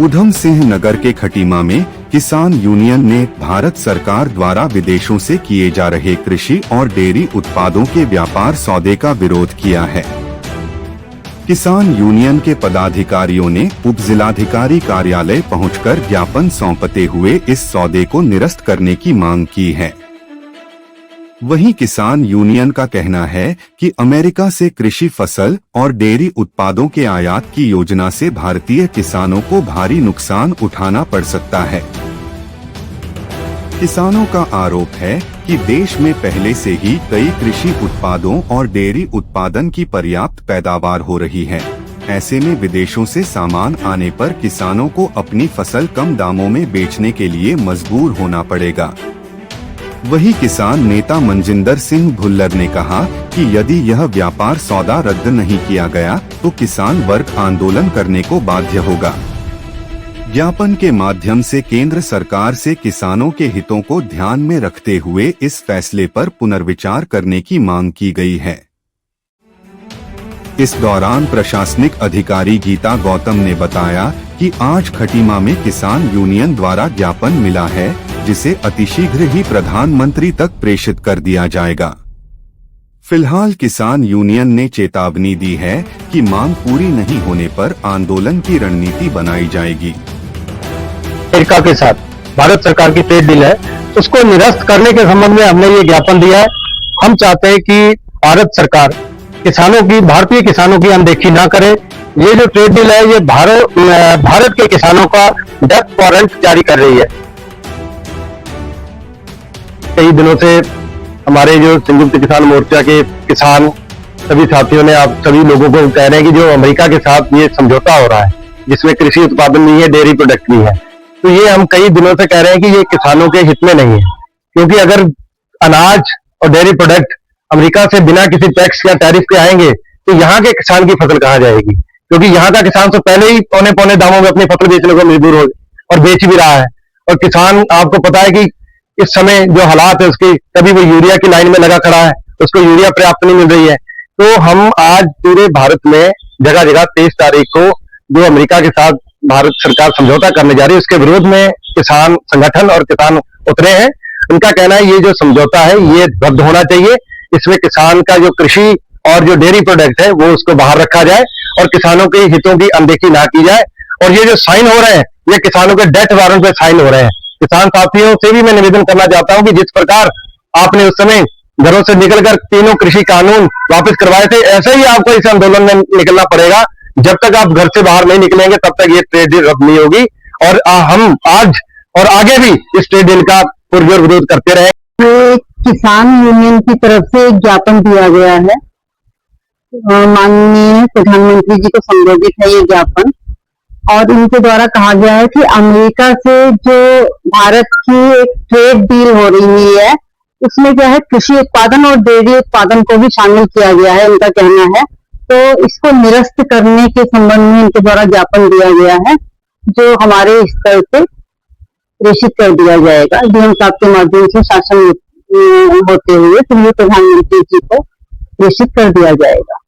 उधम सिंह नगर के खटीमा में किसान यूनियन ने भारत सरकार द्वारा विदेशों से किए जा रहे कृषि और डेयरी उत्पादों के व्यापार सौदे का विरोध किया है। किसान यूनियन के पदाधिकारियों ने उप जिलाधिकारी कार्यालय पहुंचकर ज्ञापन सौंपते हुए इस सौदे को निरस्त करने की मांग की है। वहीं किसान यूनियन का कहना है कि अमेरिका से कृषि फसल और डेयरी उत्पादों के आयात की योजना से भारतीय किसानों को भारी नुकसान उठाना पड़ सकता है। किसानों का आरोप है कि देश में पहले से ही कई कृषि उत्पादों और डेयरी उत्पादन की पर्याप्त पैदावार हो रही है। ऐसे में विदेशों से सामान आने पर किसानों को अपनी फसल कम दामों में बेचने के लिए मजबूर होना पड़ेगा। वही किसान नेता मनजिंदर सिंह भुल्लर ने कहा कि यदि यह व्यापार सौदा रद्द नहीं किया गया तो किसान वर्ग आंदोलन करने को बाध्य होगा। ज्ञापन के माध्यम से केंद्र सरकार से किसानों के हितों को ध्यान में रखते हुए इस फैसले पर पुनर्विचार करने की मांग की गई है। इस दौरान प्रशासनिक अधिकारी गीता गौतम ने बताया कि आज खटीमा में किसान यूनियन द्वारा ज्ञापन मिला है, जिसे अतिशीघ्र ही प्रधानमंत्री तक प्रेषित कर दिया जाएगा। फिलहाल किसान यूनियन ने चेतावनी दी है कि मांग पूरी नहीं होने पर आंदोलन की रणनीति बनाई जाएगी। अमेरिका के साथ भारत सरकार की ट्रेड डील है, उसको निरस्त करने के संबंध में हमने ये ज्ञापन दिया है। हम चाहते हैं कि भारत सरकार भारतीय किसानों की अनदेखी ना करे। ये जो ट्रेड डील है, ये भारत के किसानों का डेथ वारंट जारी कर रही है। कई दिनों से हमारे जो संयुक्त किसान मोर्चा के किसान सभी साथियों ने आप सभी लोगों को कह रहे हैं कि जो अमेरिका के साथ ये समझौता हो रहा है, जिसमें कृषि उत्पादन भी है, डेयरी प्रोडक्ट भी है, तो ये हम कई दिनों से कह रहे हैं कि ये किसानों के हित में नहीं है। क्योंकि अगर अनाज और डेयरी प्रोडक्ट अमेरिका से बिना किसी टैक्स या टैरिफ के आएंगे तो यहाँ के किसान की फसल कहाँ जाएगी? क्योंकि यहाँ का किसान तो पहले ही पौने पौने दामों में अपनी फसल बेचने को मजबूर हो और बेच भी रहा है। और किसान, आपको पता है कि इस समय जो हालात है उसकी, कभी वो यूरिया की लाइन में लगा खड़ा है, उसको यूरिया पर्याप्त नहीं मिल रही है। तो हम आज पूरे भारत में जगह जगह 23 तारीख को जो अमेरिका के साथ भारत सरकार समझौता करने जा रही है, उसके विरोध में किसान संगठन और किसान उतरे हैं। उनका कहना है ये जो समझौता है ये रद्द होना चाहिए। इसमें किसान का जो कृषि और जो डेयरी प्रोडक्ट है वो उसको बाहर रखा जाए और किसानों के हितों की अनदेखी ना की जाए। और ये जो साइन हो रहे हैं, ये किसानों के डेथ वारंट पे साइन हो रहे हैं। किसान साथियों से भी मैं निवेदन करना चाहता हूं कि जिस प्रकार आपने उस समय घरों से निकलकर तीनों कृषि कानून वापस करवाए थे, ऐसे ही आपको इस आंदोलन में निकलना पड़ेगा। जब तक आप घर से बाहर नहीं निकलेंगे तब तक ये ट्रेड डील रद्द नहीं होगी। और हम आज और आगे भी इस ट्रेड डील का पुरजोर विरोध करते रहे। किसान यूनियन की तरफ से एक ज्ञापन दिया गया है, माननीय प्रधानमंत्री जी को संबोधित है ये ज्ञापन। और इनके द्वारा कहा गया है कि अमेरिका से जो भारत की एक ट्रेड डील हो रही है, उसमें क्या है, कृषि उत्पादन और डेयरी उत्पादन को भी शामिल किया गया है, इनका कहना है। तो इसको निरस्त करने के संबंध में इनके द्वारा ज्ञापन दिया गया है, जो हमारे स्तर से प्रेषित कर दिया जाएगा। डीएम साहब के माध्यम से शासन होते हुए प्रधानमंत्री जी को प्रेषित कर दिया जाएगा।